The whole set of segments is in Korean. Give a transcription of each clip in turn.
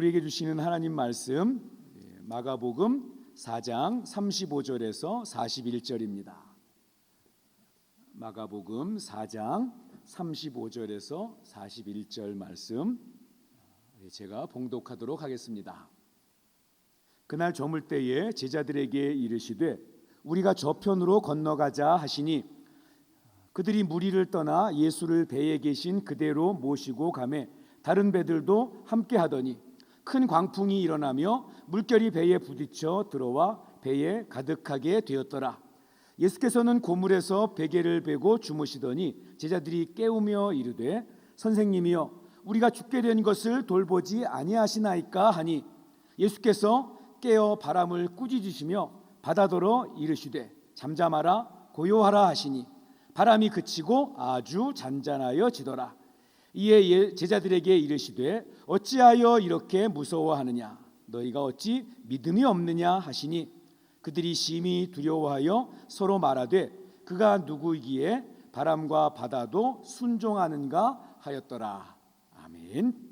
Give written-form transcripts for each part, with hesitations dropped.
우리에게 주시는 하나님 말씀 마가복음 4장 35절에서 41절입니다. 마가복음 4장 35절에서 41절 말씀 제가 봉독하도록 하겠습니다. 그날 저물 때에 제자들에게 이르시되 우리가 저편으로 건너가자 하시니 그들이 무리를 떠나 예수를 배에 계신 그대로 모시고 가매 다른 배들도 함께 하더니 큰 광풍이 일어나며 물결이 배에 부딪혀 들어와 배에 가득하게 되었더라. 예수께서는 고물에서 베개를 베고 주무시더니 제자들이 깨우며 이르되 선생님이여 우리가 죽게 된 것을 돌보지 아니하시나이까 하니 예수께서 깨어 바람을 꾸짖으시며 바다더러 이르시되 잠잠하라 고요하라 하시니 바람이 그치고 아주 잔잔하여 지더라. 이에 제자들에게 이르시되 어찌하여 이렇게 무서워하느냐 너희가 어찌 믿음이 없느냐 하시니 그들이 심히 두려워하여 서로 말하되 그가 누구이기에 바람과 바다도 순종하는가 하였더라. 아멘.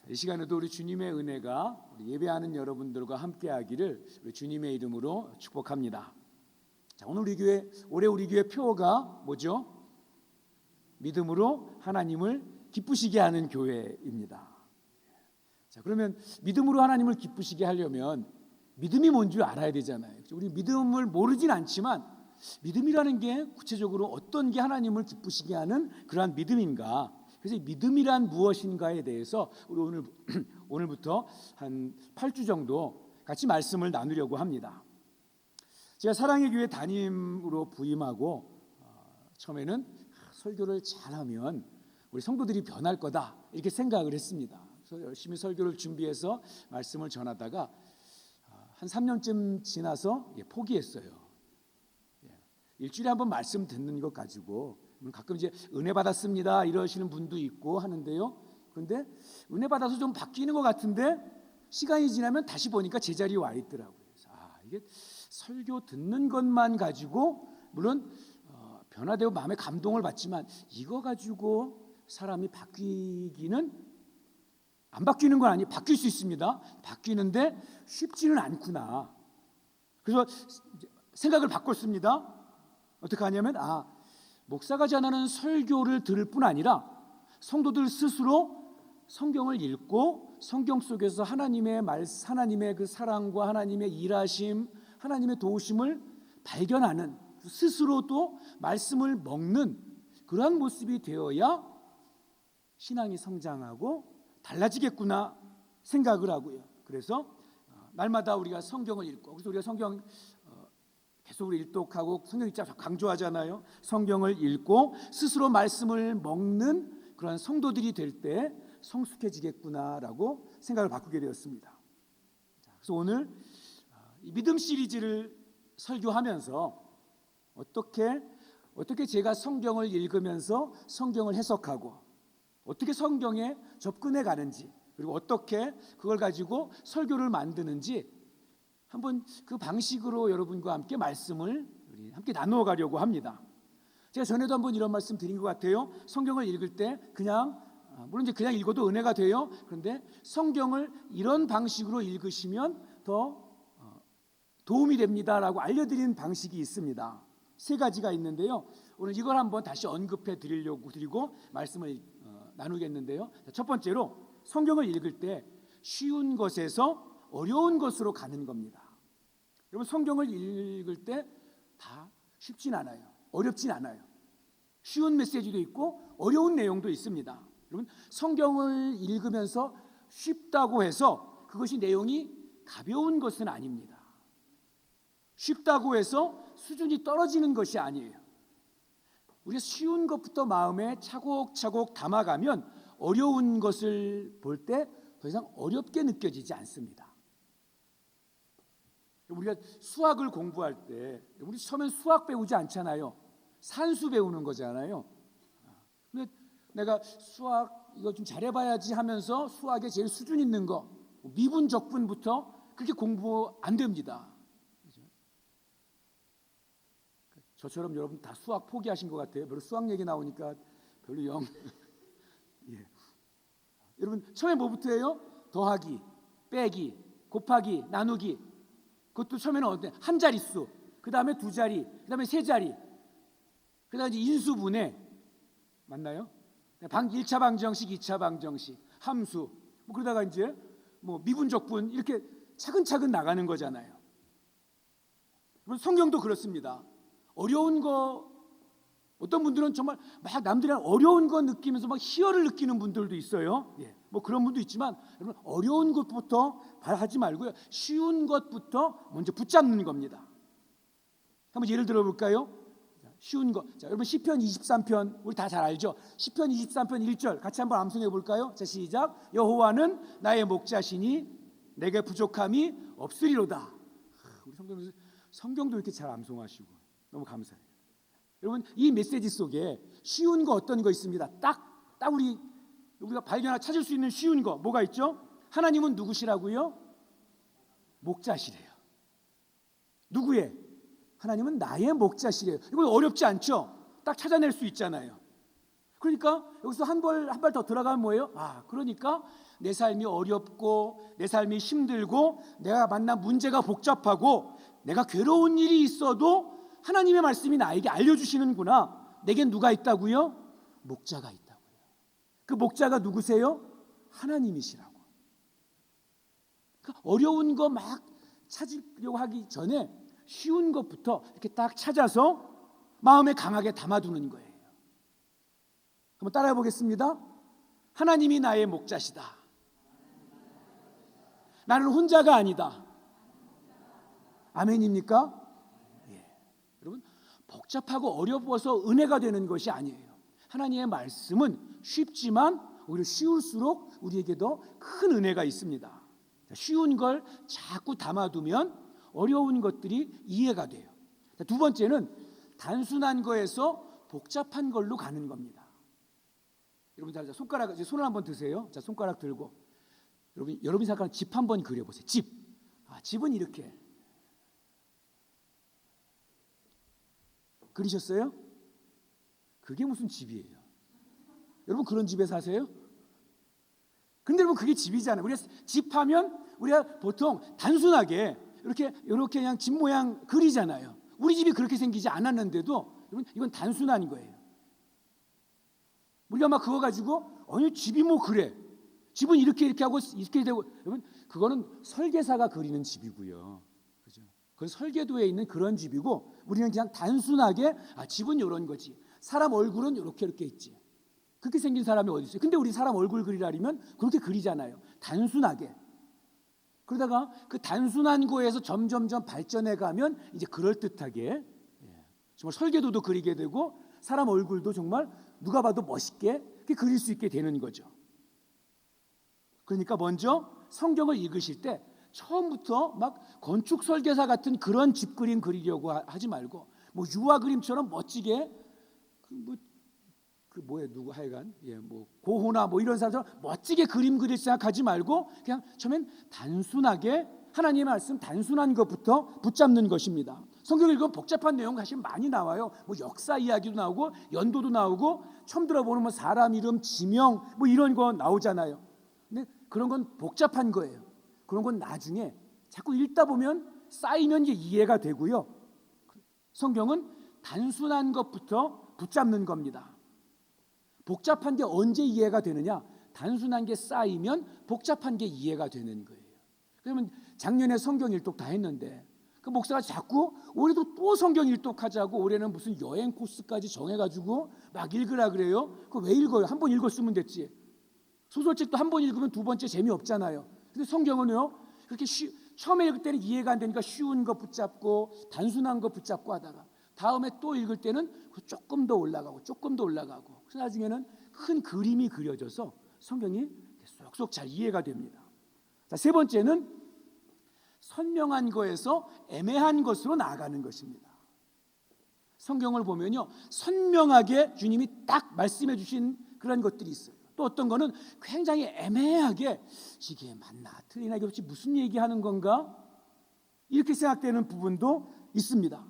이 시간에도 우리 주님의 은혜가 우리 예배하는 여러분들과 함께하기를 우리 주님의 이름으로 축복합니다. 자, 오늘 우리 교회 올해 우리 교회 표어가 뭐죠? 믿음으로 하나님을 기쁘시게 하는 교회입니다. 자, 그러면 믿음으로 하나님을 기쁘시게 하려면 믿음이 뭔지 알아야 되잖아요. 우리 믿음을 모르진 않지만 믿음이라는 게 구체적으로 어떤 게 하나님을 기쁘시게 하는 그러한 믿음인가? 그래서 믿음이란 무엇인가에 대해서 우리 오늘부터 한 8주 정도 같이 말씀을 나누려고 합니다. 제가 사랑의 교회 담임으로 부임하고 처음에는 설교를 잘하면 우리 성도들이 변할 거다 이렇게 생각을 했습니다. 그래서 열심히 설교를 준비해서 말씀을 전하다가 한 3년쯤 지나서 포기했어요. 일주일에 한 번 말씀 듣는 것 가지고 가끔 이제 은혜 받았습니다 이러시는 분도 있고 하는데요. 그런데 은혜 받아서 좀 바뀌는 것 같은데 시간이 지나면 다시 보니까 제자리에 와 있더라고요. 그래서 이게 설교 듣는 것만 가지고 물론 변화되고 마음에 감동을 받지만 이거 가지고 사람이 바뀌기는 안 바뀌는 건 아니에요. 바뀔 수 있습니다. 바뀌는데 쉽지는 않구나. 그래서 생각을 바꿨습니다. 어떻게 하냐면 목사가 전하는 설교를 들을 뿐 아니라 성도들 스스로 성경을 읽고 성경 속에서 하나님의 말씀, 하나님의 그 사랑과 하나님의 일하심, 하나님의 도우심을 발견하는 스스로도 말씀을 먹는 그러한 모습이 되어야 신앙이 성장하고 달라지겠구나 생각을 하고요. 그래서 날마다 우리가 성경을 읽고 그래서 우리가 성경 계속 우리 일독하고 성경 읽자 강조하잖아요. 성경을 읽고 스스로 말씀을 먹는 그런 성도들이 될 때 성숙해지겠구나라고 생각을 바꾸게 되었습니다. 그래서 오늘 이 믿음 시리즈를 설교하면서 어떻게 제가 성경을 읽으면서 성경을 해석하고 어떻게 성경에 접근해 가는지 그리고 어떻게 그걸 가지고 설교를 만드는지 한번 그 방식으로 여러분과 함께 말씀을 우리 함께 나누어 가려고 합니다. 제가 전에도 한번 이런 말씀 드린 것 같아요. 성경을 읽을 때 물론 이제 그냥 읽어도 은혜가 돼요. 그런데 성경을 이런 방식으로 읽으시면 더 도움이 됩니다라고 알려드리는 방식이 있습니다. 3가지가 있는데요. 오늘 이걸 한번 다시 언급해 드리고 말씀을 나누겠는데요. 첫 번째로 성경을 읽을 때 쉬운 것에서 어려운 것으로 가는 겁니다. 여러분 성경을 읽을 때 다 쉽진 않아요. 어렵진 않아요. 쉬운 메시지도 있고 어려운 내용도 있습니다. 여러분 성경을 읽으면서 쉽다고 해서 그것이 내용이 가벼운 것은 아닙니다. 쉽다고 해서 수준이 떨어지는 것이 아니에요. 우리가 쉬운 것부터 마음에 차곡차곡 담아가면 어려운 것을 볼 때 더 이상 어렵게 느껴지지 않습니다. 우리가 수학을 공부할 때 우리 처음엔 수학 배우지 않잖아요. 산수 배우는 거잖아요. 근데 내가 수학 이거 좀 잘해봐야지 하면서 수학에 제일 수준 있는 거 미분 적분부터 그렇게 공부 안 됩니다. 저처럼 여러분 다 수학 포기하신 것 같아요. 별로 수학 얘기 나오니까 별로 영. 예. 여러분 처음에 뭐부터 해요? 더하기, 빼기, 곱하기, 나누기. 그것도 처음에는 어때? 한 자릿수, 그 다음에 두 자리, 그 다음에 세 자리, 그 다음에 인수분해. 맞나요? 1차 방정식, 2차 방정식, 함수, 뭐 그러다가 이제 뭐 미분적분 이렇게 차근차근 나가는 거잖아요. 성경도 그렇습니다. 어려운 거, 어떤 분들은 정말 막 남들이랑 어려운 거 느끼면서 막 희열을 느끼는 분들도 있어요. 뭐 그런 분도 있지만 여러분 어려운 것부터 하지 말고요. 쉬운 것부터 먼저 붙잡는 겁니다. 한번 예를 들어 볼까요? 쉬운 거. 자, 여러분 시편 23편 우리 다 잘 알죠? 시편 23편 1절 같이 한번 암송해 볼까요? 자, 시작. 여호와는 나의 목자시니 내게 부족함이 없으리로다. 우리 성경도 이렇게 잘 암송하시고 너무 감사해요. 여러분 이 메시지 속에 쉬운 거 어떤 거 있습니다. 딱 우리가 발견하고 찾을 수 있는 쉬운 거 뭐가 있죠? 하나님은 누구시라고요? 목자시래요. 누구의? 하나님은 나의 목자시래요. 이건 어렵지 않죠? 딱 찾아낼 수 있잖아요. 그러니까 여기서 한 발 더 들어가면 뭐예요? 그러니까 내 삶이 어렵고 내 삶이 힘들고 내가 만난 문제가 복잡하고 내가 괴로운 일이 있어도 하나님의 말씀이 나에게 알려주시는구나. 내겐 누가 있다고요? 목자가 있다고요. 그 목자가 누구세요? 하나님이시라고. 그러니까 어려운 거 막 찾으려고 하기 전에 쉬운 것부터 이렇게 딱 찾아서 마음에 강하게 담아두는 거예요. 한번 따라해 보겠습니다. 하나님이 나의 목자시다. 나는 혼자가 아니다. 아멘입니까? 여러분 복잡하고 어려워서 은혜가 되는 것이 아니에요. 하나님의 말씀은 쉽지만 오히려 쉬울수록 우리에게 더 큰 은혜가 있습니다. 쉬운 걸 자꾸 담아두면 어려운 것들이 이해가 돼요. 두 번째는 단순한 거에서 복잡한 걸로 가는 겁니다. 여러분 자 손을 한번 드세요. 자, 손가락 들고 여러분이 생각하는 집 한번 그려보세요. 집은 이렇게 그리셨어요? 그게 무슨 집이에요? 여러분 그런 집에 사세요? 근데 여러분 그게 집이잖아요. 우리가 집하면 우리가 보통 단순하게 이렇게 그냥 집 모양 그리잖아요. 우리 집이 그렇게 생기지 않았는데도 여러분 이건 단순한 거예요. 우리가 막 그거 가지고 집이 뭐 그래. 집은 이렇게 하고 이렇게 되고 여러분 그거는 설계사가 그리는 집이고요. 그죠? 그건 설계도에 있는 그런 집이고 우리는 그냥 단순하게 집은 이런 거지. 사람 얼굴은 이렇게 있지. 그렇게 생긴 사람이 어디 있어요? 근데 우리 사람 얼굴 그리라면 그렇게 그리잖아요. 단순하게. 그러다가 그 단순한 거에서 점점점 발전해 가면 이제 그럴듯하게 정말 설계도도 그리게 되고 사람 얼굴도 정말 누가 봐도 멋있게 그릴 수 있게 되는 거죠. 그러니까 먼저 성경을 읽으실 때 처음부터 막 건축 설계사 같은 그런 집 그림 그리려고 하지 말고 뭐 유화 그림처럼 멋지게 누구 하여간 뭐 고호나 뭐 이런 사람처럼 멋지게 그림 그릴 생각하지 말고 그냥 처음엔 단순하게 하나님의 말씀 단순한 것부터 붙잡는 것입니다. 성경 읽으면 복잡한 내용 사실 많이 나와요. 뭐 역사 이야기도 나오고 연도도 나오고 처음 들어보는 뭐 사람 이름, 지명 뭐 이런 거 나오잖아요. 근데 그런 건 복잡한 거예요. 그런 건 나중에 자꾸 읽다 보면 쌓이면 이게 이해가 되고요. 성경은 단순한 것부터 붙잡는 겁니다. 복잡한 게 언제 이해가 되느냐? 단순한 게 쌓이면 복잡한 게 이해가 되는 거예요. 그러면 작년에 성경 일독 다 했는데 그 목사가 자꾸 올해도 또 성경 일독하자고 올해는 무슨 여행 코스까지 정해가지고 막 읽으라 그래요. 그거 왜 읽어요? 한 번 읽었으면 됐지. 소설책도 한 번 읽으면 두 번째 재미없잖아요. 근데 성경은요 그렇게 처음에 읽을 때는 이해가 안 되니까 쉬운 거 붙잡고 단순한 거 붙잡고 하다가 다음에 또 읽을 때는 조금 더 올라가고 조금 더 올라가고 그래서 나중에는 큰 그림이 그려져서 성경이 쏙쏙 잘 이해가 됩니다. 자, 세 번째는 선명한 거에서 애매한 것으로 나아가는 것입니다. 성경을 보면요 선명하게 주님이 딱 말씀해 주신 그런 것들이 있어요. 또 어떤 거는 굉장히 애매하게 이게 맞나 틀리나 이게 무슨 얘기하는 건가 이렇게 생각되는 부분도 있습니다.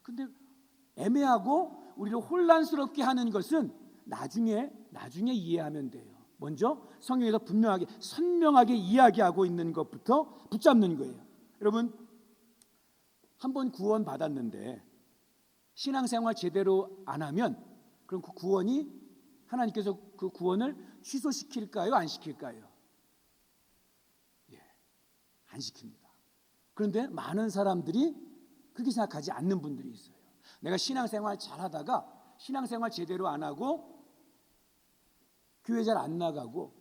근데 애매하고 우리를 혼란스럽게 하는 것은 나중에 이해하면 돼요. 먼저 성경에서 분명하게 선명하게 이야기하고 있는 것부터 붙잡는 거예요. 여러분, 한번 구원 받았는데 신앙생활 제대로 안 하면 그럼 그 구원이 하나님께서 그 구원을 취소시킬까요? 안 시킬까요? 안 시킵니다. 그런데 많은 사람들이 그렇게 생각하지 않는 분들이 있어요. 내가 신앙생활 잘하다가 신앙생활 제대로 안 하고 교회 잘 안 나가고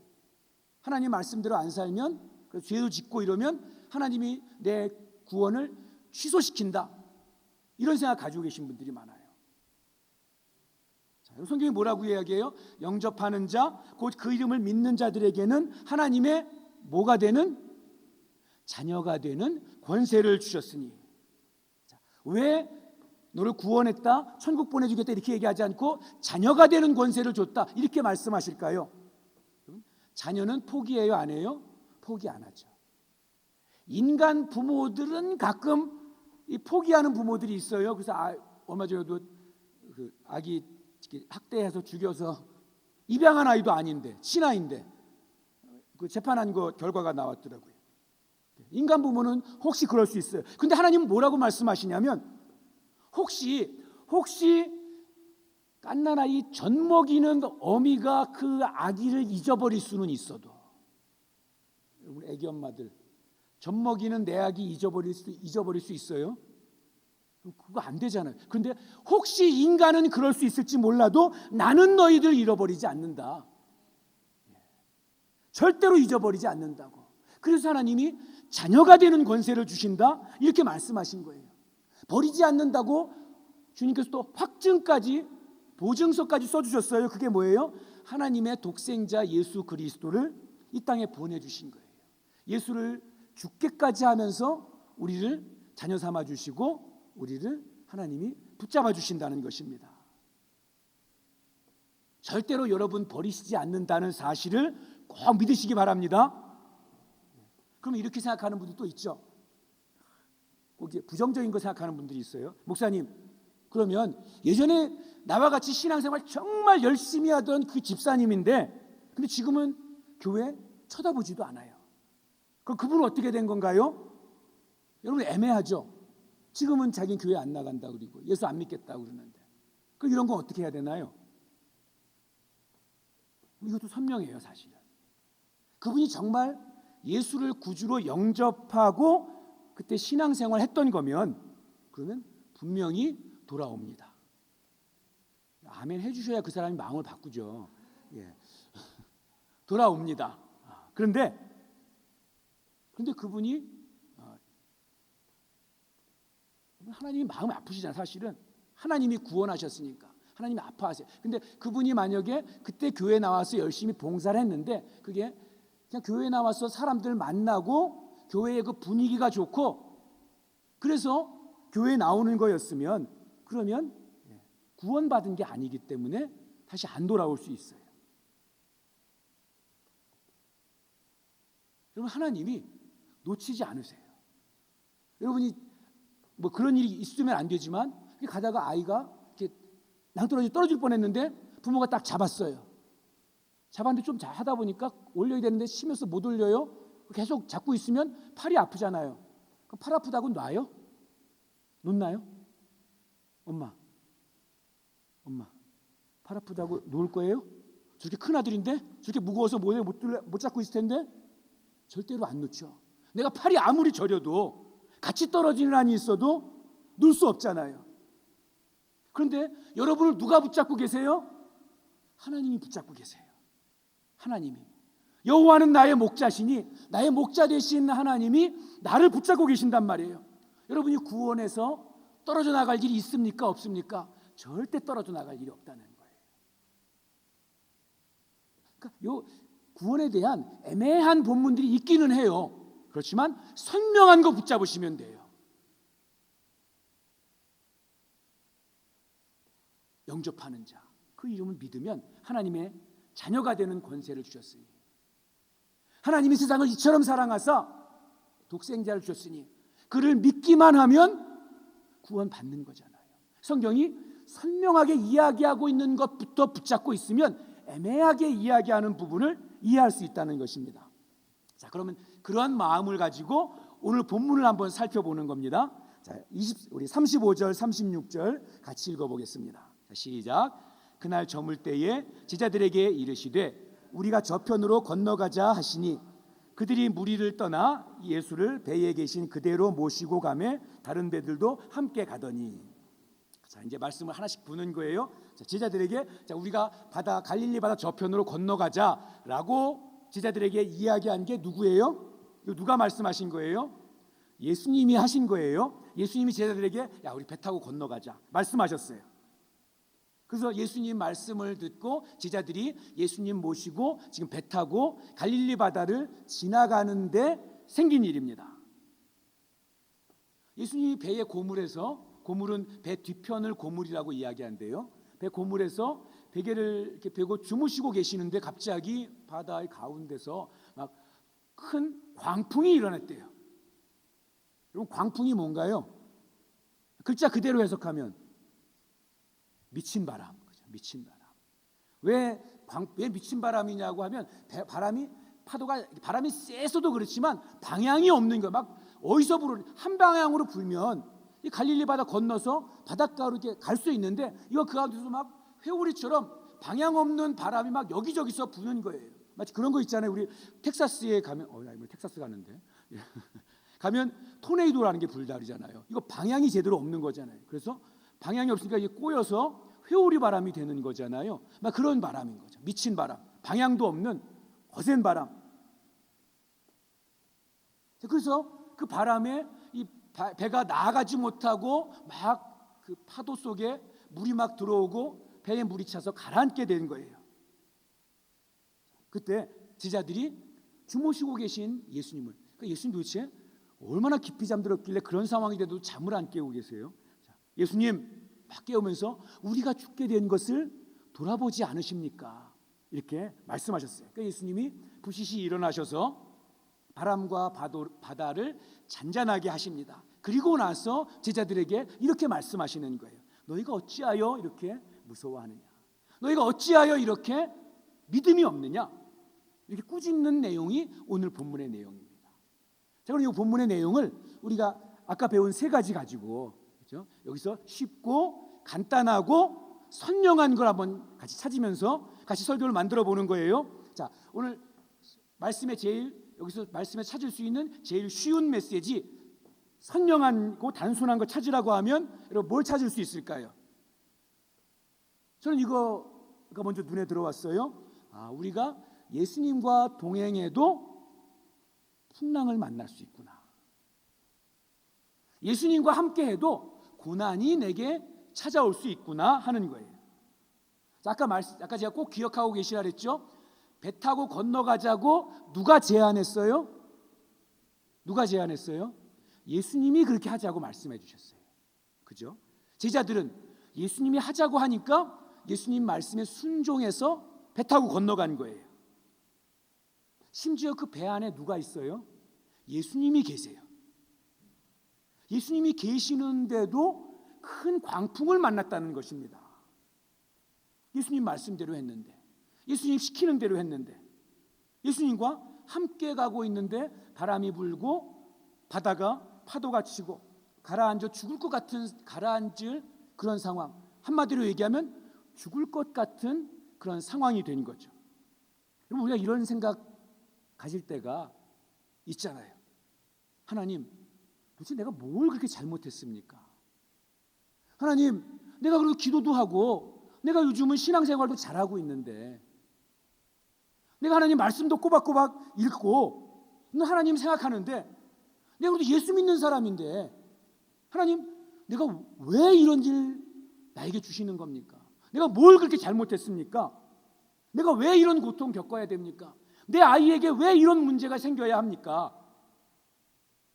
하나님 말씀대로 안 살면 죄도 짓고 이러면 하나님이 내 구원을 취소시킨다, 이런 생각 가지고 계신 분들이 많아요. 자, 성경이 뭐라고 이야기해요? 영접하는 자, 곧 그 이름을 믿는 자들에게는 하나님의 뭐가 되는? 자녀가 되는 권세를 주셨으니. 자, 왜 너를 구원했다, 천국 보내주겠다 이렇게 얘기하지 않고 자녀가 되는 권세를 줬다 이렇게 말씀하실까요? 자녀는 포기해요, 안 해요? 포기 안 하죠. 인간 부모들은 가끔 이 포기하는 부모들이 있어요. 그래서 얼마 전에도 그 아기 학대해서 죽여서 입양한 아이도 아닌데 친아이인데 그 재판한 거 결과가 나왔더라고요. 인간 부모는 혹시 그럴 수 있어요. 근데 하나님은 뭐라고 말씀하시냐면 혹시 갓난아이 젖 먹이는 어미가 그 아기를 잊어버릴 수는 있어도, 여러분 애기 엄마들 젖 먹이는 내 아기 잊어버릴 수 있어요? 그거 안 되잖아요. 그런데 혹시 인간은 그럴 수 있을지 몰라도 나는 너희들 잃어버리지 않는다. 절대로 잊어버리지 않는다고. 그래서 하나님이 자녀가 되는 권세를 주신다 이렇게 말씀하신 거예요. 버리지 않는다고 주님께서 또 확증까지, 보증서까지 써주셨어요. 그게 뭐예요? 하나님의 독생자 예수 그리스도를 이 땅에 보내주신 거예요. 예수를 죽게까지 하면서 우리를 자녀 삼아 주시고 우리를 하나님이 붙잡아 주신다는 것입니다. 절대로 여러분 버리시지 않는다는 사실을 꼭 믿으시기 바랍니다. 그럼 이렇게 생각하는 분들 또 있죠. 부정적인 거 생각하는 분들이 있어요. 목사님, 그러면 예전에 나와 같이 신앙생활 정말 열심히 하던 그 집사님인데 근데 지금은 교회 쳐다보지도 않아요. 그럼 그분은 어떻게 된 건가요? 여러분 애매하죠. 지금은 자기는 교회 안 나간다 그러고 예수 안 믿겠다고 그러는데 그럼 이런 건 어떻게 해야 되나요? 이것도 선명해요. 사실은 그분이 정말 예수를 구주로 영접하고 그때 신앙생활 했던 거면 그러면 분명히 돌아옵니다. 아멘 해주셔야 그 사람이 마음을 바꾸죠. 예. 돌아옵니다. 그런데 그분이 하나님이 마음이 아프시잖아요. 사실은 하나님이 구원하셨으니까 하나님이 아파하세요. 근데 그분이 만약에 그때 교회 나와서 열심히 봉사를 했는데 그게 그냥 교회 나와서 사람들 만나고 교회의 그 분위기가 좋고 그래서 교회에 나오는 거였으면 그러면 구원받은 게 아니기 때문에 다시 안 돌아올 수 있어요. 여러분 하나님이 놓치지 않으세요. 여러분이 뭐 그런 일이 있으면 안 되지만 가다가 아이가 이렇게 낭떠러지 떨어질 뻔했는데 부모가 딱 잡았어요. 잡았는데 좀 하다 보니까 올려야 되는데 심해서 못 올려요. 계속 잡고 있으면 팔이 아프잖아요. 그럼 팔 아프다고 놔요? 놓나요? 엄마 팔 아프다고 놓을 거예요? 저렇게 큰 아들인데 저렇게 무거워서 못 잡고 있을 텐데 절대로 안 놓죠. 내가 팔이 아무리 저려도 같이 떨어지는 한이 있어도 놓을 수 없잖아요. 그런데 여러분을 누가 붙잡고 계세요? 하나님이 붙잡고 계세요. 하나님이. 여호와는 나의 목자시니 나의 목자 되신 하나님이 나를 붙잡고 계신단 말이에요. 여러분이 구원해서 떨어져 나갈 일이 있습니까? 없습니까? 절대 떨어져 나갈 일이 없다는 거예요. 그러니까 요 구원에 대한 애매한 본문들이 있기는 해요. 그렇지만 선명한 거 붙잡으시면 돼요. 영접하는 자, 그 이름을 믿으면 하나님의 자녀가 되는 권세를 주셨으니 하나님이 세상을 이처럼 사랑하사 독생자를 주셨으니 그를 믿기만 하면 구원받는 거잖아요. 성경이 선명하게 이야기하고 있는 것부터 붙잡고 있으면 애매하게 이야기하는 부분을 이해할 수 있다는 것입니다. 자, 그러면 그런 마음을 가지고 오늘 본문을 한번 살펴보는 겁니다. 자, 우리 35절, 36절 같이 읽어보겠습니다. 자, 시작. 그날 저물 때에 제자들에게 이르시되 우리가 저편으로 건너가자 하시니 그들이 무리를 떠나 예수를 배에 계신 그대로 모시고 가매 다른 배들도 함께 가더니. 자, 이제 말씀을 하나씩 부는 거예요. 자, 제자들에게 자, 우리가 갈릴리 바다 저편으로 건너가자라고 제자들에게 이야기한 게 누구예요? 이거 누가 말씀하신 거예요? 예수님이 하신 거예요. 예수님이 제자들에게 야, 우리 배 타고 건너가자 말씀하셨어요. 그래서 예수님 말씀을 듣고 제자들이 예수님 모시고 지금 배 타고 갈릴리 바다를 지나가는데 생긴 일입니다. 예수님이 배의 고물은 배 뒤편을 고물이라고 이야기한대요. 배 고물에서 베개를 이렇게 베고 주무시고 계시는데 갑자기 바다의 가운데서 막 큰 광풍이 일어났대요. 여러분, 광풍이 뭔가요? 글자 그대로 해석하면 미친 바람, 그죠? 미친 바람. 왜 미친 바람이냐고 하면 바람이 세서도 그렇지만 방향이 없는 거예요. 막 어디서 한 방향으로 불면 이 갈릴리 바다 건너서 바닷가로 이렇게 갈 수 있는데 이거 그 가운데서 막 회오리처럼 방향 없는 바람이 막 여기저기서 부는 거예요. 마치 그런 거 있잖아요. 우리 텍사스에 가면 텍사스 가는데 가면 토네이도라는 게 불다리잖아요. 이거 방향이 제대로 없는 거잖아요. 그래서 방향이 없으니까 이게 꼬여서 회오리 바람이 되는 거잖아요. 막 그런 바람인 거죠. 미친 바람, 방향도 없는 거센 바람. 그래서 그 바람에 이 배가 나아가지 못하고 막 그 파도 속에 물이 막 들어오고 배에 물이 차서 가라앉게 된 거예요. 그때 제자들이 주무시고 계신 예수님을, 그러니까 예수님 도대체 얼마나 깊이 잠들었길래 그런 상황이 돼도 잠을 안 깨우고 계세요? 예수님 막 깨우면서 우리가 죽게 된 것을 돌아보지 않으십니까? 이렇게 말씀하셨어요. 그러니까 예수님이 부시시 일어나셔서 바람과 바다를 잔잔하게 하십니다. 그리고 나서 제자들에게 이렇게 말씀하시는 거예요. 너희가 어찌하여 이렇게 무서워하느냐? 너희가 어찌하여 이렇게 믿음이 없느냐? 이렇게 꾸짖는 내용이 오늘 본문의 내용입니다. 자, 그럼 이 본문의 내용을 우리가 아까 배운 세 가지 가지고, 그렇죠? 여기서 쉽고 간단하고 선명한 걸 한번 같이 찾으면서 같이 설교를 만들어 보는 거예요. 자, 오늘 여기서 말씀에 찾을 수 있는 제일 쉬운 메시지, 선명하고 단순한 거 찾으라고 하면 여러분 뭘 찾을 수 있을까요? 저는 이거가 먼저 눈에 들어왔어요. 우리가 예수님과 동행해도 풍랑을 만날 수 있구나. 예수님과 함께해도 고난이 내게 찾아올 수 있구나 하는 거예요. 아까 제가 꼭 기억하고 계시라 그랬죠. 배 타고 건너가자고 누가 제안했어요? 누가 제안했어요? 예수님이 그렇게 하자고 말씀해 주셨어요. 그죠? 제자들은 예수님이 하자고 하니까 예수님 말씀에 순종해서 배 타고 건너간 거예요. 심지어 그 배 안에 누가 있어요? 예수님이 계세요. 예수님이 계시는데도 큰 광풍을 만났다는 것입니다. 예수님 말씀대로 했는데, 예수님 시키는 대로 했는데, 예수님과 함께 가고 있는데 바람이 불고 파도가 치고 가라앉을 그런 상황, 한마디로 얘기하면 죽을 것 같은 그런 상황이 된 거죠. 여러분, 우리가 이런 생각 가질 때가 있잖아요. 하나님, 도대체 내가 뭘 그렇게 잘못했습니까? 하나님, 내가 그래도 기도도 하고 내가 요즘은 신앙생활도 잘하고 있는데, 내가 하나님 말씀도 꼬박꼬박 읽고 하나님 생각하는데, 내가 그래도 예수 믿는 사람인데 하나님, 내가 왜 이런 일 나에게 주시는 겁니까? 내가 뭘 그렇게 잘못했습니까? 내가 왜 이런 고통 겪어야 됩니까? 내 아이에게 왜 이런 문제가 생겨야 합니까?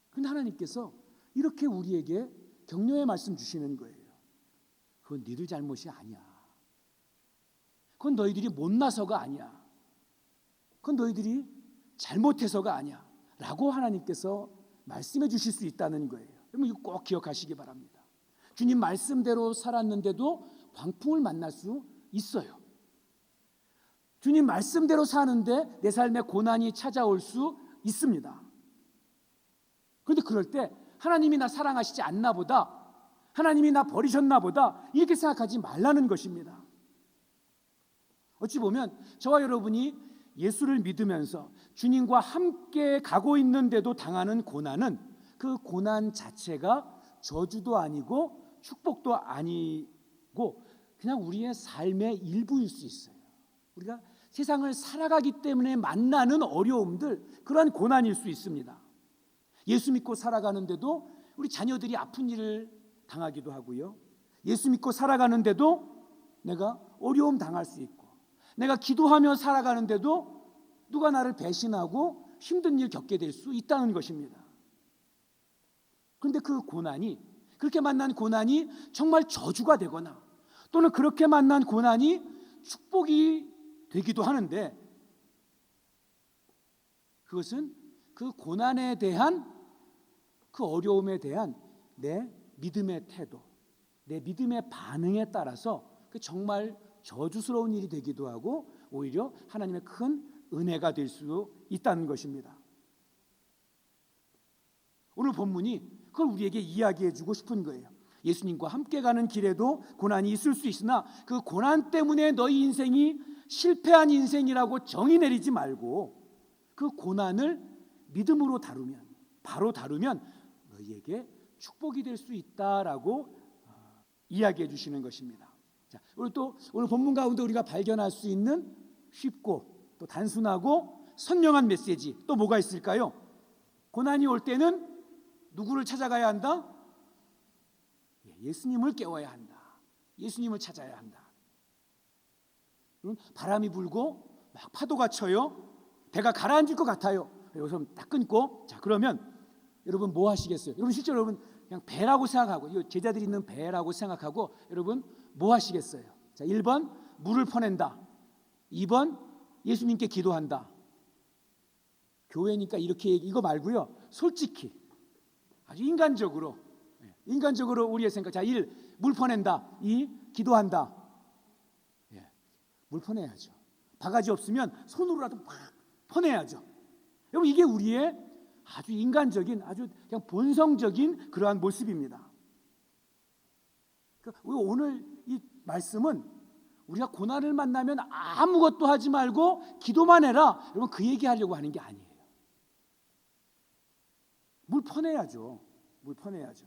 그런데 하나님께서 이렇게 우리에게 격려의 말씀 주시는 거예요. 그건 너희들 잘못이 아니야. 그건 너희들이 못나서가 아니야. 그건 너희들이 잘못해서가 아니야 라고 하나님께서 말씀해 주실 수 있다는 거예요. 여러분, 이거 꼭 기억하시기 바랍니다. 주님 말씀대로 살았는데도 광풍을 만날 수 있어요. 주님 말씀대로 사는데 내 삶에 고난이 찾아올 수 있습니다. 그런데 그럴 때 하나님이 나 사랑하시지 않나 보다, 하나님이 나 버리셨나 보다, 이렇게 생각하지 말라는 것입니다. 어찌 보면 저와 여러분이 예수를 믿으면서 주님과 함께 가고 있는데도 당하는 고난은, 그 고난 자체가 저주도 아니고 축복도 아니고 그냥 우리의 삶의 일부일 수 있어요. 우리가 세상을 살아가기 때문에 만나는 어려움들, 그러한 고난일 수 있습니다. 예수 믿고 살아가는데도 우리 자녀들이 아픈 일을 당하기도 하고요, 예수 믿고 살아가는데도 내가 어려움 당할 수 있고, 내가 기도하며 살아가는데도 누가 나를 배신하고 힘든 일 겪게 될 수 있다는 것입니다. 그런데 그 고난이, 그렇게 만난 고난이 정말 저주가 되거나 또는 그렇게 만난 고난이 축복이 되기도 하는데, 그것은 그 고난에 대한, 그 어려움에 대한 내 믿음의 태도, 내 믿음의 반응에 따라서 그 정말 저주스러운 일이 되기도 하고 오히려 하나님의 큰 은혜가 될 수 있다는 것입니다. 오늘 본문이 그걸 우리에게 이야기해 주고 싶은 거예요. 예수님과 함께 가는 길에도 고난이 있을 수 있으나 그 고난 때문에 너희 인생이 실패한 인생이라고 정의 내리지 말고 그 고난을 믿음으로 다루면, 바로 다루면 너희에게 축복이 될 수 있다라고 이야기해 주시는 것입니다. 자, 오늘 본문 가운데 우리가 발견할 수 있는 쉽고 또 단순하고 선명한 메시지, 또 뭐가 있을까요? 고난이 올 때는 누구를 찾아가야 한다? 예수님을 깨워야 한다. 예수님을 찾아야 한다. 바람이 불고 막 파도가 쳐요. 배가 가라앉을 것 같아요. 여기서 딱 끊고, 자, 그러면 여러분 뭐 하시겠어요? 여러분 실제로 여러분 그냥 배라고 생각하고, 제자들이 있는 배라고 생각하고 여러분 뭐 하시겠어요? 자, 1번 물을 퍼낸다. 2번 예수님께 기도한다. 교회니까 이렇게 이거 말고요, 솔직히 아주 인간적으로 우리의 생각. 자, 1, 물 퍼낸다. 2, 기도한다. 물 퍼내야죠. 바가지 없으면 손으로라도 막 퍼내야죠. 여러분, 이게 우리의 아주 인간적인, 아주 그냥 본성적인 그러한 모습입니다. 그러니까 오늘 이 말씀은 우리가 고난을 만나면 아무것도 하지 말고 기도만 해라, 여러분 그 얘기하려고 하는 게 아니에요. 물 퍼내야죠. 물 퍼내야죠.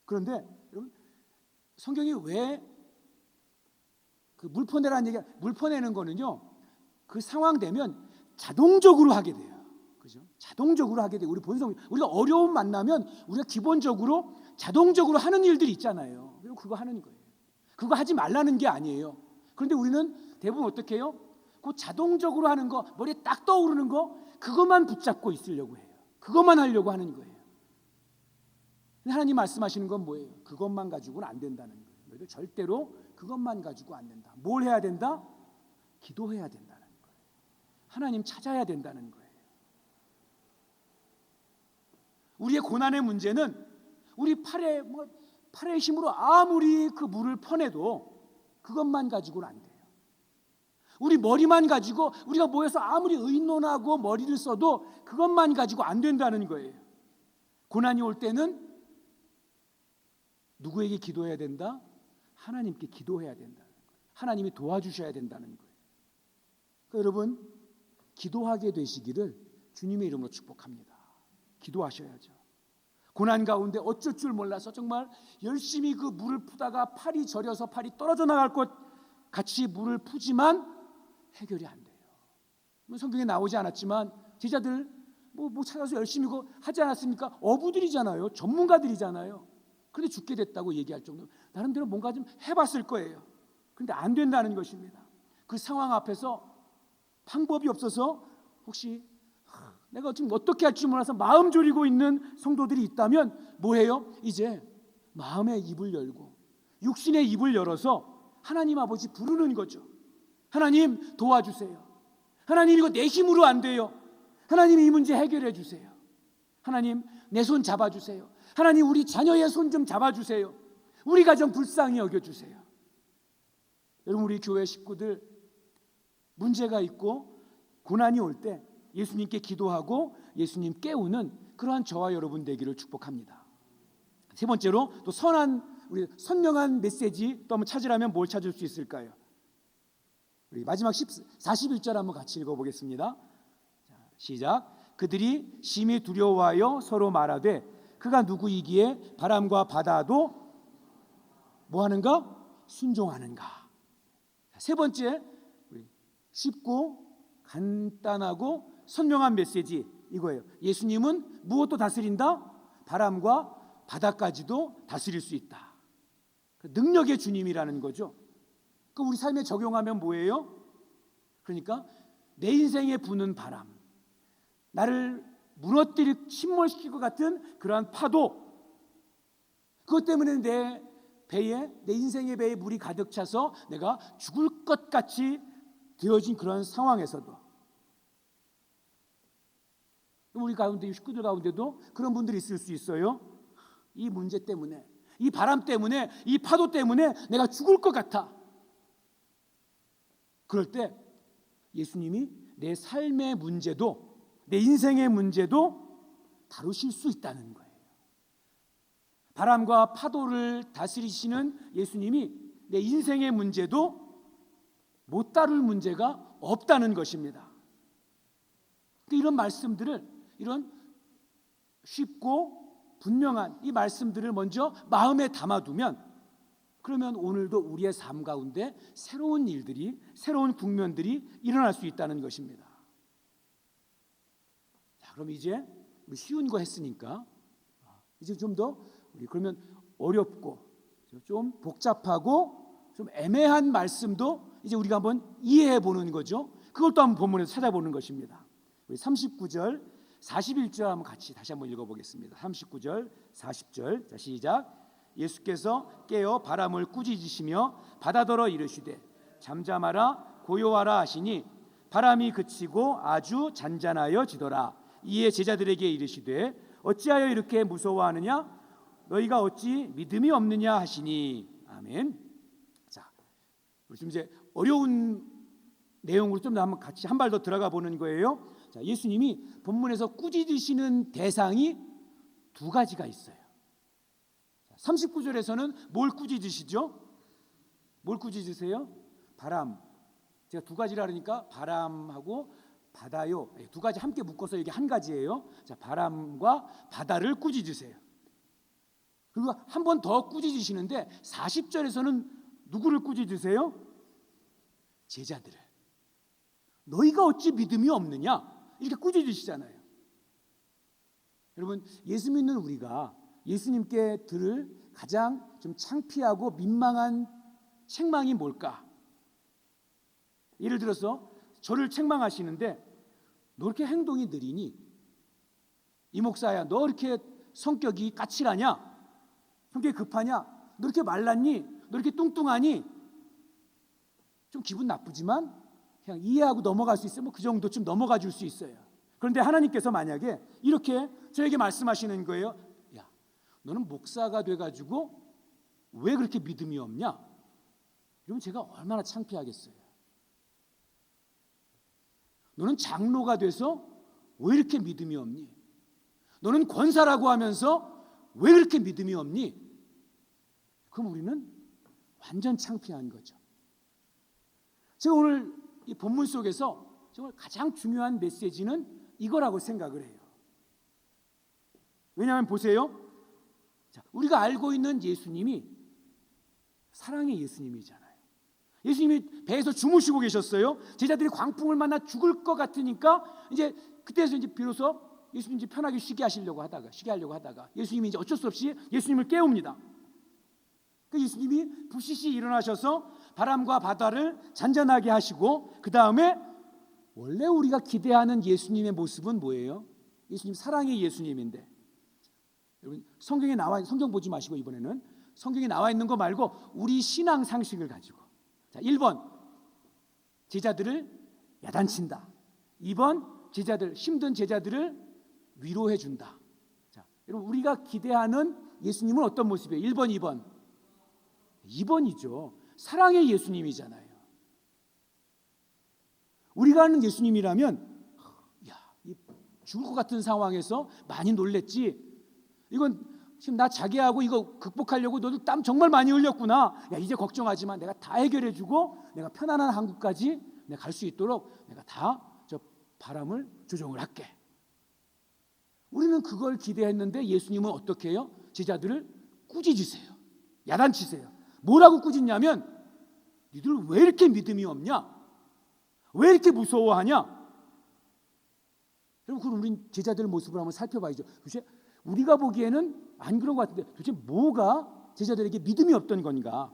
그런데 여러분, 성경이 왜 그 물 퍼내라는 얘기가, 물 퍼내는 거는요, 그 상황 되면 자동적으로 하게 돼요. 그죠? 자동적으로 하게 돼요. 우리 본성, 우리가 어려움 만나면 우리가 기본적으로 자동적으로 하는 일들이 있잖아요. 그리고 그거 하는 거예요. 그거 하지 말라는 게 아니에요. 그런데 우리는 대부분 어떻게 해요? 그 자동적으로 하는 거, 머리에 딱 떠오르는 거, 그것만 붙잡고 있으려고 해요. 그것만 하려고 하는 거예요. 근데 하나님 말씀하시는 건 뭐예요? 그것만 가지고는 안 된다는 거예요. 너희들 절대로 그것만 가지고 안 된다. 뭘 해야 된다? 기도해야 된다는 거예요. 하나님 찾아야 된다는 거예요. 우리의 고난의 문제는 우리 팔의 힘으로 아무리 그 물을 퍼내도 그것만 가지고는 안 돼요. 우리 머리만 가지고 우리가 모여서 아무리 의논하고 머리를 써도 그것만 가지고 안 된다는 거예요. 고난이 올 때는 누구에게 기도해야 된다? 하나님께 기도해야 된다는 거예요. 하나님이 도와주셔야 된다는 거예요. 그러니까 여러분, 기도하게 되시기를 주님의 이름으로 축복합니다. 기도하셔야죠. 고난 가운데 어쩔 줄 몰라서 정말 열심히 그 물을 푸다가 팔이 저려서 팔이 떨어져 나갈 것 같이 물을 푸지만 해결이 안 돼요. 성경에 나오지 않았지만 제자들 뭐 찾아서 열심히 하지 않았습니까? 어부들이잖아요. 전문가들이잖아요. 그런데 죽게 됐다고 얘기할 정도로 나름대로 뭔가 좀 해봤을 거예요. 그런데 안 된다는 것입니다. 그 상황 앞에서 방법이 없어서 혹시 내가 지금 어떻게 할지 몰라서 마음 졸이고 있는 성도들이 있다면 뭐해요? 이제 마음의 입을 열고 육신의 입을 열어서 하나님 아버지 부르는 거죠. 하나님 도와주세요. 하나님 이거 내 힘으로 안 돼요. 하나님 이 문제 해결해 주세요. 하나님 내 손 잡아주세요. 하나님 우리 자녀의 손 좀 잡아주세요. 우리 가정 불쌍히 여겨주세요. 여러분, 우리 교회 식구들 문제가 있고 고난이 올 때 예수님께 기도하고 예수님 깨우는 그러한 저와 여러분 되기를 축복합니다. 세 번째로 또 우리 선명한 메시지 또 한번 찾으라면 뭘 찾을 수 있을까요? 우리 마지막 41절 한번 같이 읽어보겠습니다. 자, 시작. 그들이 심히 두려워하여 서로 말하되 그가 누구이기에 바람과 바다도 뭐 하는가? 순종하는가. 세 번째, 쉽고 간단하고 선명한 메시지 이거예요. 예수님은 무엇도 다스린다? 바람과 바다까지도 다스릴 수 있다. 능력의 주님이라는 거죠. 그 우리 삶에 적용하면 뭐예요? 그러니까 내 인생에 부는 바람, 나를 무너뜨리고 침몰시킬 것 같은 그러한 파도, 그것 때문에 내 인생의 배에 물이 가득 차서 내가 죽을 것 같이 되어진 그런 상황에서도, 우리 가운데 식구들 가운데도 그런 분들이 있을 수 있어요. 이 문제 때문에, 이 바람 때문에, 이 파도 때문에 내가 죽을 것 같아. 그럴 때 예수님이 내 삶의 문제도, 내 인생의 문제도 다루실 수 있다는 거예요. 바람과 파도를 다스리시는 예수님이 내 인생의 문제도 못 다룰 문제가 없다는 것입니다. 이런 말씀들을, 이런 쉽고 분명한 이 말씀들을 먼저 마음에 담아두면, 그러면 오늘도 우리의 삶 가운데 새로운 일들이, 새로운 국면들이 일어날 수 있다는 것입니다. 자, 그럼 이제 우리 쉬운 거 했으니까 이제 좀 더 우리 그러면 어렵고 좀 복잡하고 좀 애매한 말씀도 이제 우리가 한번 이해해 보는 거죠. 그걸 또 한번 본문에서 찾아보는 것입니다. 우리 39절, 41절 한번 같이 다시 한번 읽어보겠습니다. 39절, 40절. 자, 시작. 예수께서 깨어 바람을 꾸짖으시며 바다더러 이르시되 잠잠하라 고요하라 하시니 바람이 그치고 아주 잔잔하여 지더라. 이에 제자들에게 이르시되 어찌하여 이렇게 무서워하느냐? 너희가 어찌 믿음이 없느냐 하시니. 아멘. 자, 우리 좀 이제 어려운 내용으로 좀 한번 같이 한 발 더 들어가 보는 거예요. 자, 예수님이 본문에서 꾸짖으시는 대상이 두 가지가 있어요. 39절에서는 뭘 꾸짖으시죠? 뭘 꾸짖으세요? 바람. 제가 두 가지라 그러니까 바람하고 바다요, 두 가지 함께 묶어서 이게 한 가지예요. 자, 바람과 바다를 꾸짖으세요. 그리고 한 번 더 꾸짖으시는데 40절에서는 누구를 꾸짖으세요? 제자들을. 너희가 어찌 믿음이 없느냐? 이렇게 꾸짖으시잖아요. 여러분, 예수 믿는 우리가 예수님께 들을 가장 좀 창피하고 민망한 책망이 뭘까? 예를 들어서 저를 책망하시는데 너 이렇게 행동이 느리니? 이 목사야, 너 이렇게 성격이 까칠하냐? 성격이 급하냐? 너 이렇게 말랐니? 너 이렇게 뚱뚱하니? 좀 기분 나쁘지만 그냥 이해하고 넘어갈 수 있어요. 뭐 그 정도쯤 넘어가 줄 수 있어요. 그런데 하나님께서 만약에 이렇게 저에게 말씀하시는 거예요. 야, 너는 목사가 돼가지고 왜 그렇게 믿음이 없냐? 그러면 제가 얼마나 창피하겠어요. 너는 장로가 돼서 왜 이렇게 믿음이 없니? 너는 권사라고 하면서 왜 그렇게 믿음이 없니? 그럼 우리는 완전 창피한 거죠. 제가 오늘 이 본문 속에서 정말 가장 중요한 메시지는 이거라고 생각을 해요. 왜냐하면 보세요. 자, 우리가 알고 있는 예수님이 사랑의 예수님이잖아요. 예수님이 배에서 주무시고 계셨어요. 제자들이 광풍을 만나 죽을 것 같으니까 이제 그때서 이제 비로소 예수님 이제 편하게 쉬게 하려고 하다가 예수님이 이제 어쩔 수 없이 예수님을 깨웁니다. 그 예수님이 부시시 일어나셔서 바람과 바다를 잔잔하게 하시고, 그 다음에 원래 우리가 기대하는 예수님의 모습은 뭐예요? 예수님 사랑의 예수님인데, 여러분 성경에 나와, 성경 보지 마시고 이번에는 성경에 나와 있는 거 말고 우리 신앙 상식을 가지고, 자, 1번 제자들을 야단친다. 2번 제자들, 힘든 제자들을 위로해 준다. 자, 여러분 우리가 기대하는 예수님은 어떤 모습이에요? 1번, 2번. 2번이죠. 사랑의 예수님이잖아요. 우리가 아는 예수님이라면 야, 이 죽을 것 같은 상황에서 많이 놀랬지. 이건 지금 나 자기하고 이거 극복하려고 너도 땀 정말 많이 흘렸구나. 야, 이제 걱정하지 마. 내가 다 해결해주고 내가 편안한 한국까지 내가 갈 수 있도록 내가 다 저 바람을 조정을 할게. 우리는 그걸 기대했는데 예수님은 어떻게 해요? 제자들을 꾸짖으세요. 야단치세요. 뭐라고 꾸짖냐면 니들 왜 이렇게 믿음이 없냐? 왜 이렇게 무서워하냐? 여러분, 그럼 우린 제자들 모습을 한번 살펴봐야죠. 도대체 우리가 보기에는 안 그런 것 같은데 도대체 뭐가 제자들에게 믿음이 없던 건가?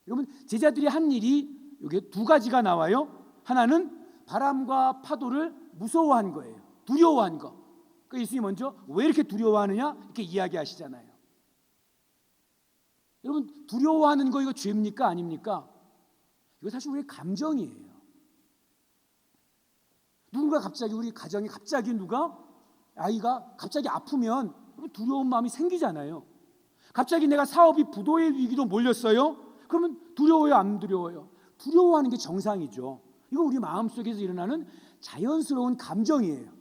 여러분, 제자들이 한 일이 여기 두 가지가 나와요. 하나는 바람과 파도를 무서워한 거예요. 두려워한 거. 그러니까 예수님이 먼저 왜 이렇게 두려워하느냐 이렇게 이야기하시잖아요. 여러분, 두려워하는 거 이거 죄입니까 아닙니까? 이거 사실 우리의 감정이에요. 누군가 갑자기 우리 가정에 갑자기 누가 아이가 갑자기 아프면 두려운 마음이 생기잖아요. 갑자기 내가 사업이 부도의 위기로 몰렸어요. 그러면 두려워요 안 두려워요? 두려워하는 게 정상이죠. 이거 우리 마음속에서 일어나는 자연스러운 감정이에요.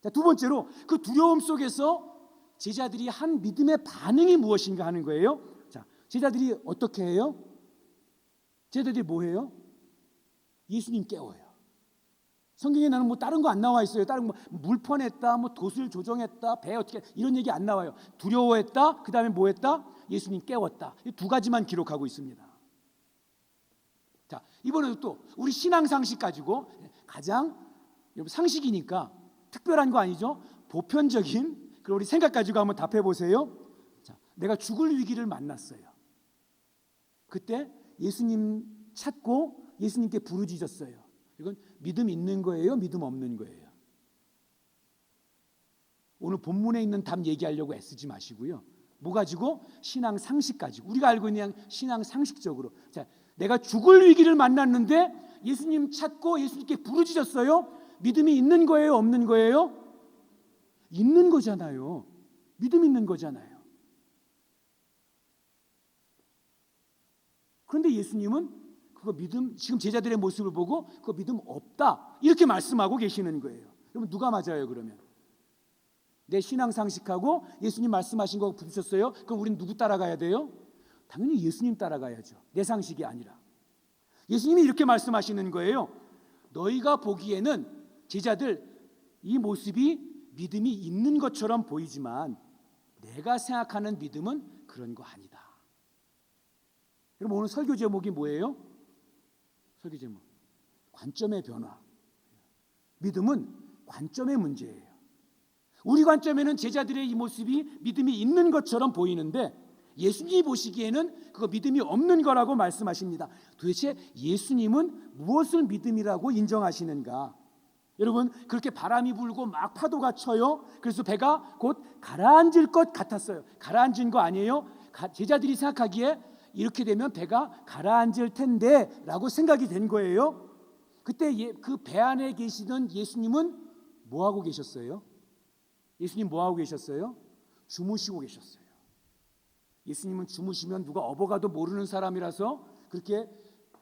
자, 두 번째로 그 두려움 속에서 제자들이 한 믿음의 반응이 무엇인가 하는 거예요. 자, 제자들이 어떻게 해요? 제자들이 뭐 해요? 예수님 깨워요. 성경에 나는 뭐 다른 거 안 나와 있어요. 다른 뭐 물 퍼냈다, 뭐 돛을 조정했다, 배 어떻게 이런 얘기 안 나와요. 두려워했다. 그다음에 뭐 했다? 예수님 깨웠다. 이 두 가지만 기록하고 있습니다. 자, 이번에도 또 우리 신앙 상식 가지고 가장 상식이니까 특별한 거 아니죠? 보편적인 그 우리 생각 가지고 한번 답해 보세요. 자, 내가 죽을 위기를 만났어요. 그때 예수님 찾고 예수님께 부르짖었어요. 이건 믿음 있는 거예요? 믿음 없는 거예요? 오늘 본문에 있는 답 얘기하려고 애쓰지 마시고요. 뭐 가지고? 신앙 상식 가지고. 우리가 알고 있는 신앙 상식적으로. 자, 내가 죽을 위기를 만났는데 예수님 찾고 예수님께 부르짖었어요. 믿음이 있는 거예요? 없는 거예요? 있는 거잖아요. 믿음 있는 거잖아요. 그런데 예수님은 그거 믿음, 지금 제자들의 모습을 보고 그거 믿음 없다 이렇게 말씀하고 계시는 거예요. 그러면 누가 맞아요? 그러면 내 신앙 상식하고 예수님 말씀하신 거 부딪혔어요. 그럼 우리는 누구 따라가야 돼요? 당연히 예수님 따라가야죠. 내 상식이 아니라. 예수님이 이렇게 말씀하시는 거예요. 너희가 보기에는 제자들 이 모습이 믿음이 있는 것처럼 보이지만 내가 생각하는 믿음은 그런 거 아니다. 그럼 오늘 설교 제목이 뭐예요? 설교 제목 관점의 변화. 믿음은 관점의 문제예요. 우리 관점에는 제자들의 이 모습이 믿음이 있는 것처럼 보이는데 예수님이 보시기에는 그거 믿음이 없는 거라고 말씀하십니다. 도대체 예수님은 무엇을 믿음이라고 인정하시는가? 여러분, 그렇게 바람이 불고 막 파도가 쳐요. 그래서 배가 곧 가라앉을 것 같았어요. 가라앉은 거 아니에요? 제자들이 생각하기에 이렇게 되면 배가 가라앉을 텐데 라고 생각이 된 거예요. 그때 그 배 안에 계시던 예수님은 뭐 하고 계셨어요? 예수님 뭐 하고 계셨어요? 주무시고 계셨어요. 예수님은 주무시면 누가 업어가도 모르는 사람이라서 그렇게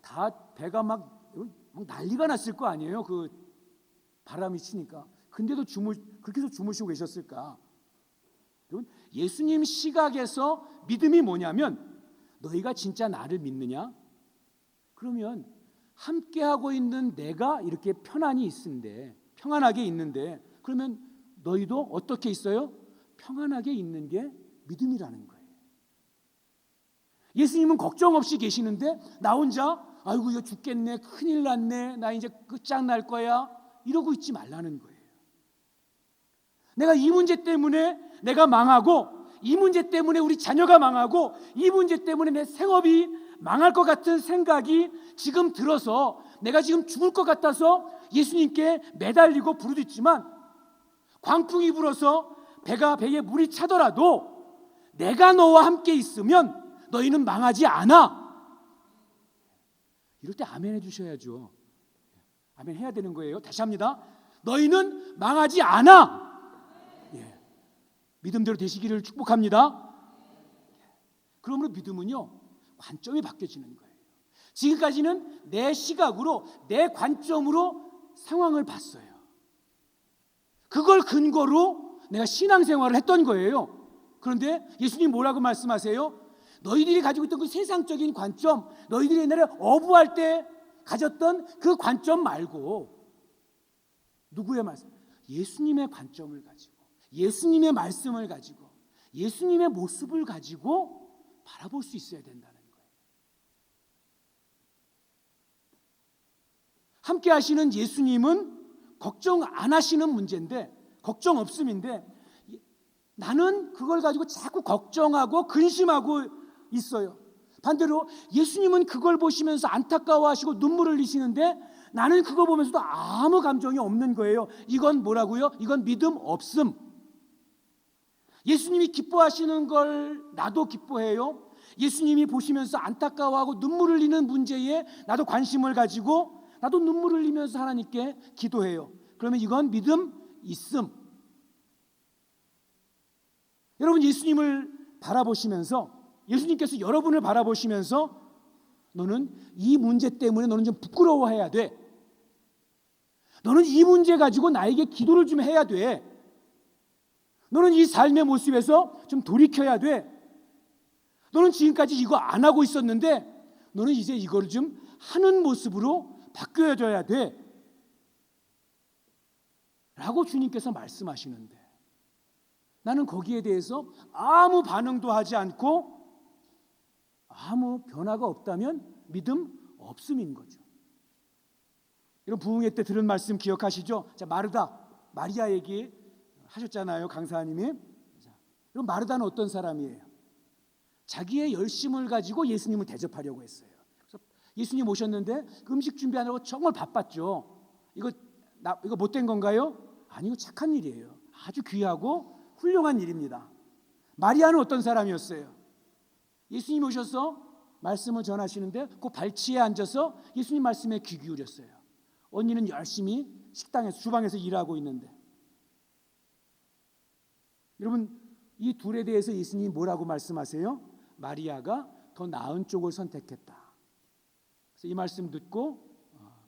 다 배가 막 난리가 났을 거 아니에요. 그 바람이 치니까. 근데도 그렇게 해서 주무시고 계셨을까? 여러분, 예수님 시각에서 믿음이 뭐냐면 너희가 진짜 나를 믿느냐? 그러면 함께하고 있는 내가 이렇게 평안하게 있는데 그러면 너희도 어떻게 있어요? 평안하게 있는 게 믿음이라는 거예요. 예수님은 걱정 없이 계시는데 나 혼자 아이고 이거 죽겠네, 큰일 났네, 나 이제 끝장날 거야 이러고 있지 말라는 거예요. 내가 이 문제 때문에 내가 망하고 이 문제 때문에 우리 자녀가 망하고 이 문제 때문에 내 생업이 망할 것 같은 생각이 지금 들어서 내가 지금 죽을 것 같아서 예수님께 매달리고 부르짖지만 광풍이 불어서 배에 물이 차더라도 내가 너와 함께 있으면 너희는 망하지 않아. 이럴 때 아멘 해주셔야죠. 아멘 해야 되는 거예요. 다시 합니다. 너희는 망하지 않아. 예. 믿음대로 되시기를 축복합니다. 그러므로 믿음은요 관점이 바뀌어지는 거예요. 지금까지는 내 시각으로, 내 관점으로 상황을 봤어요. 그걸 근거로 내가 신앙생활을 했던 거예요. 그런데 예수님 뭐라고 말씀하세요? 너희들이 가지고 있던 그 세상적인 관점, 너희들이 옛날에 어부할 때 가졌던 그 관점 말고 누구의 말씀? 예수님의 관점을 가지고, 예수님의 말씀을 가지고, 예수님의 모습을 가지고 바라볼 수 있어야 된다는 거예요. 함께 하시는 예수님은 걱정 안 하시는 문제인데, 걱정 없음인데, 나는 그걸 가지고 자꾸 걱정하고 근심하고 있어요. 반대로 예수님은 그걸 보시면서 안타까워하시고 눈물을 흘리시는데 나는 그거 보면서도 아무 감정이 없는 거예요. 이건 뭐라고요? 이건 믿음 없음. 예수님이 기뻐하시는 걸 나도 기뻐해요. 예수님이 보시면서 안타까워하고 눈물 흘리는 문제에 나도 관심을 가지고 나도 눈물 흘리면서 하나님께 기도해요. 그러면 이건 믿음 있음. 여러분, 예수님을 바라보시면서, 예수님께서 여러분을 바라보시면서 너는 이 문제 때문에 너는 좀 부끄러워해야 돼. 너는 이 문제 가지고 나에게 기도를 좀 해야 돼. 너는 이 삶의 모습에서 좀 돌이켜야 돼. 너는 지금까지 이거 안 하고 있었는데 너는 이제 이거를 좀 하는 모습으로 바뀌어져야 돼. 라고 주님께서 말씀하시는데 나는 거기에 대해서 아무 반응도 하지 않고 아무 변화가 없다면 믿음 없음인 거죠. 이런 부흥회 때 들은 말씀 기억하시죠? 자, 마르다, 마리아 얘기 하셨잖아요, 강사님이. 자, 그럼 마르다는 어떤 사람이에요? 자기의 열심을 가지고 예수님을 대접하려고 했어요. 그래서 예수님 오셨는데 그 음식 준비하느라고 정말 바빴죠. 이거 못된 건가요? 아니요, 착한 일이에요. 아주 귀하고 훌륭한 일입니다. 마리아는 어떤 사람이었어요? 예수님 오셔서 말씀을 전하시는데 그 발치에 앉아서 예수님 말씀에 귀 기울였어요. 언니는 열심히 식당에서, 주방에서 일하고 있는데. 여러분, 이 둘에 대해서 예수님이 뭐라고 말씀하세요? 마리아가 더 나은 쪽을 선택했다. 그래서 이 말씀 듣고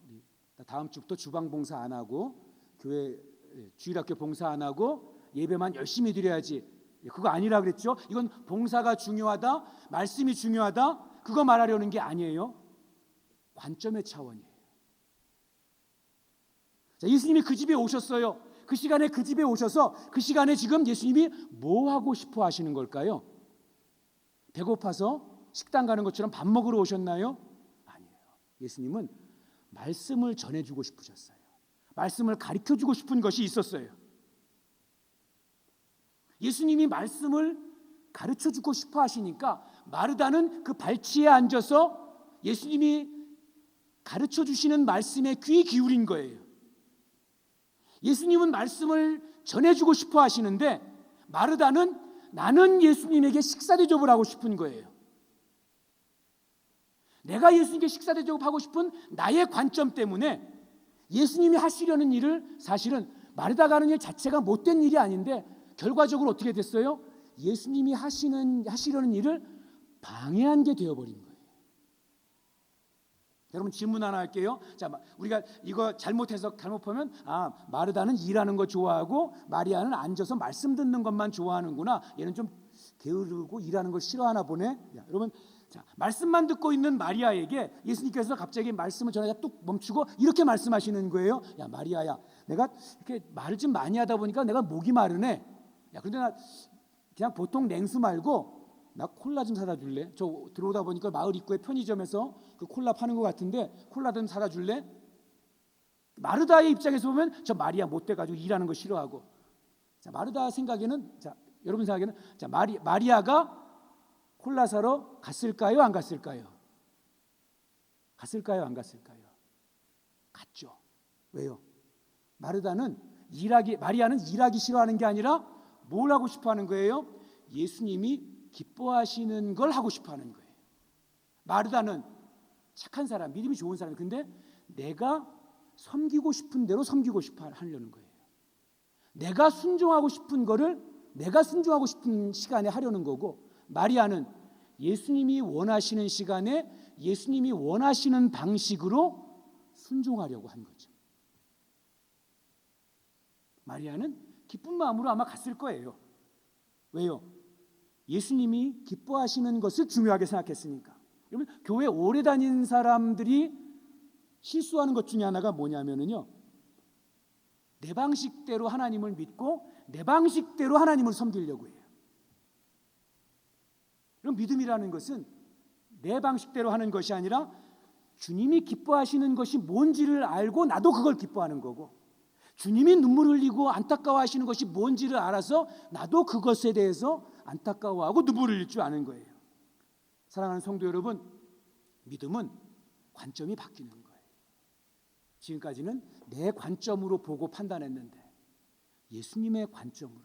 우리 다음 주부터 주방 봉사 안 하고 교회 주일학교 봉사 안 하고 예배만 열심히 드려야지. 그거 아니라 그랬죠. 이건 봉사가 중요하다, 말씀이 중요하다, 그거 말하려는 게 아니에요. 관점의 차원이에요. 자, 예수님이 그 집에 오셨어요. 그 시간에 그 집에 오셔서 그 시간에 지금 예수님이 뭐 하고 싶어 하시는 걸까요? 배고파서 식당 가는 것처럼 밥 먹으러 오셨나요? 아니에요. 예수님은 말씀을 전해주고 싶으셨어요. 말씀을 가르쳐주고 싶은 것이 있었어요. 예수님이 말씀을 가르쳐주고 싶어 하시니까 마르다는 그 발치에 앉아서 예수님이 가르쳐주시는 말씀에 귀 기울인 거예요. 예수님은 말씀을 전해주고 싶어 하시는데 마르다는 나는 예수님에게 식사 대접을 하고 싶은 거예요. 내가 예수님께 식사 대접하고 싶은 나의 관점 때문에 예수님이 하시려는 일을, 사실은 마르다가 하는 일 자체가 못된 일이 아닌데 결과적으로 어떻게 됐어요? 예수님이 하시려는 일을 방해한 게 되어버린 거예요. 여러분, 질문 하나 할게요. 자, 우리가 이거 잘못 보면 마르다는 일하는 거 좋아하고 마리아는 앉아서 말씀 듣는 것만 좋아하는구나. 얘는 좀 게으르고 일하는 걸 싫어하나 보네. 여러분, 자, 말씀만 듣고 있는 마리아에게 예수님께서 갑자기 말씀을 전하다 뚝 멈추고 이렇게 말씀하시는 거예요. 야, 마리아야, 내가 이렇게 말을 좀 많이 하다 보니까 내가 목이 마르네. 야, 근데 나 그냥 보통 냉수 말고 나 콜라 좀 사다 줄래? 저 들어오다 보니까 마을 입구에 편의점에서 그 콜라 파는 것 같은데 콜라 좀 사다 줄래? 마르다의 입장에서 보면 저 마리아 못돼 가지고 일하는 거 싫어하고, 자, 마르다 생각에는, 자, 여러분 생각에는, 자, 마리아가 콜라 사러 갔을까요? 안 갔을까요? 갔을까요? 안 갔을까요? 갔죠. 왜요? 마리아는 일하기 싫어하는 게 아니라 뭘 하고 싶어 하는 거예요? 예수님이 기뻐하시는 걸 하고 싶어 하는 거예요. 마르다는 착한 사람, 믿음이 좋은 사람, 근데 내가 섬기고 싶은 대로 섬기고 싶어 하려는 거예요. 내가 순종하고 싶은 거를 내가 순종하고 싶은 시간에 하려는 거고, 마리아는 예수님이 원하시는 시간에 예수님이 원하시는 방식으로 순종하려고 한 거죠. 마리아는 기쁜 마음으로 아마 갔을 거예요. 왜요? 예수님이 기뻐하시는 것을 중요하게 생각했으니까. 여러분, 교회 오래 다닌 사람들이 실수하는 것 중에 하나가 뭐냐면요, 내 방식대로 하나님을 믿고 내 방식대로 하나님을 섬기려고 해요. 그럼 믿음이라는 것은 내 방식대로 하는 것이 아니라 주님이 기뻐하시는 것이 뭔지를 알고 나도 그걸 기뻐하는 거고, 주님이 눈물 흘리고 안타까워하시는 것이 뭔지를 알아서 나도 그것에 대해서 안타까워하고 눈물 흘릴 줄 아는 거예요. 사랑하는 성도 여러분, 믿음은 관점이 바뀌는 거예요. 지금까지는 내 관점으로 보고 판단했는데 예수님의 관점으로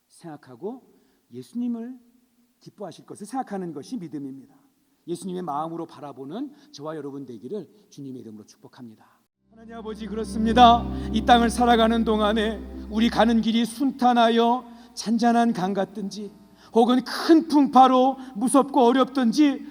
생각하고 예수님을 기뻐하실 것을 생각하는 것이 믿음입니다. 예수님의 마음으로 바라보는 저와 여러분 되기를 주님의 이름으로 축복합니다. 하나님 아버지, 그렇습니다. 이 땅을 살아가는 동안에 우리 가는 길이 순탄하여 잔잔한 강 같든지 혹은 큰 풍파로 무섭고 어렵든지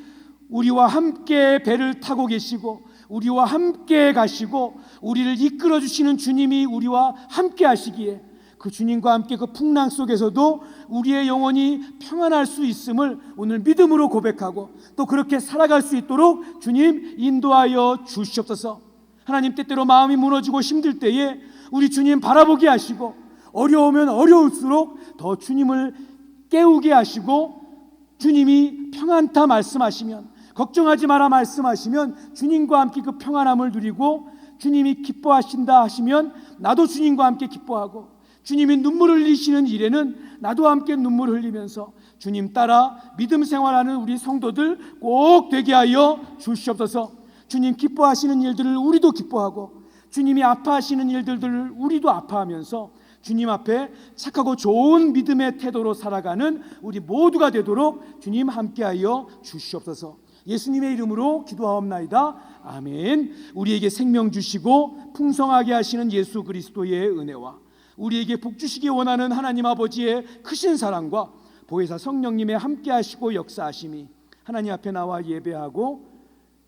우리와 함께 배를 타고 계시고 우리와 함께 가시고 우리를 이끌어 주시는 주님이 우리와 함께 하시기에 그 주님과 함께 그 풍랑 속에서도 우리의 영혼이 평안할 수 있음을 오늘 믿음으로 고백하고 또 그렇게 살아갈 수 있도록 주님 인도하여 주시옵소서. 하나님, 때때로 마음이 무너지고 힘들 때에 우리 주님 바라보게 하시고 어려우면 어려울수록 더 주님을 깨우게 하시고 주님이 평안타 말씀하시면, 걱정하지 마라 말씀하시면 주님과 함께 그 평안함을 누리고 주님이 기뻐하신다 하시면 나도 주님과 함께 기뻐하고 주님이 눈물 흘리시는 일에는 나도 함께 눈물 흘리면서 주님 따라 믿음 생활하는 우리 성도들 꼭 되게 하여 주시옵소서. 주님 기뻐하시는 일들을 우리도 기뻐하고 주님이 아파하시는 일들을 우리도 아파하면서 주님 앞에 착하고 좋은 믿음의 태도로 살아가는 우리 모두가 되도록 주님 함께하여 주시옵소서. 예수님의 이름으로 기도하옵나이다. 아멘. 우리에게 생명 주시고 풍성하게 하시는 예수 그리스도의 은혜와 우리에게 복 주시기 원하는 하나님 아버지의 크신 사랑과 보혜사 성령님의 함께하시고 역사하심이 하나님 앞에 나와 예배하고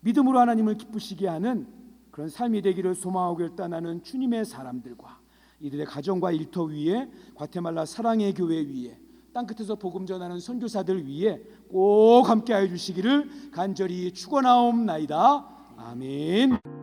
믿음으로 하나님을 기쁘시게 하는 그런 삶이 되기를 소망하고 일단하는 주님의 사람들과 이들의 가정과 일터 위에, 과테말라 사랑의 교회 위에, 땅끝에서 복음 전하는 선교사들 위에 꼭 함께하여 주시기를 간절히 축원하옵나이다. 아멘.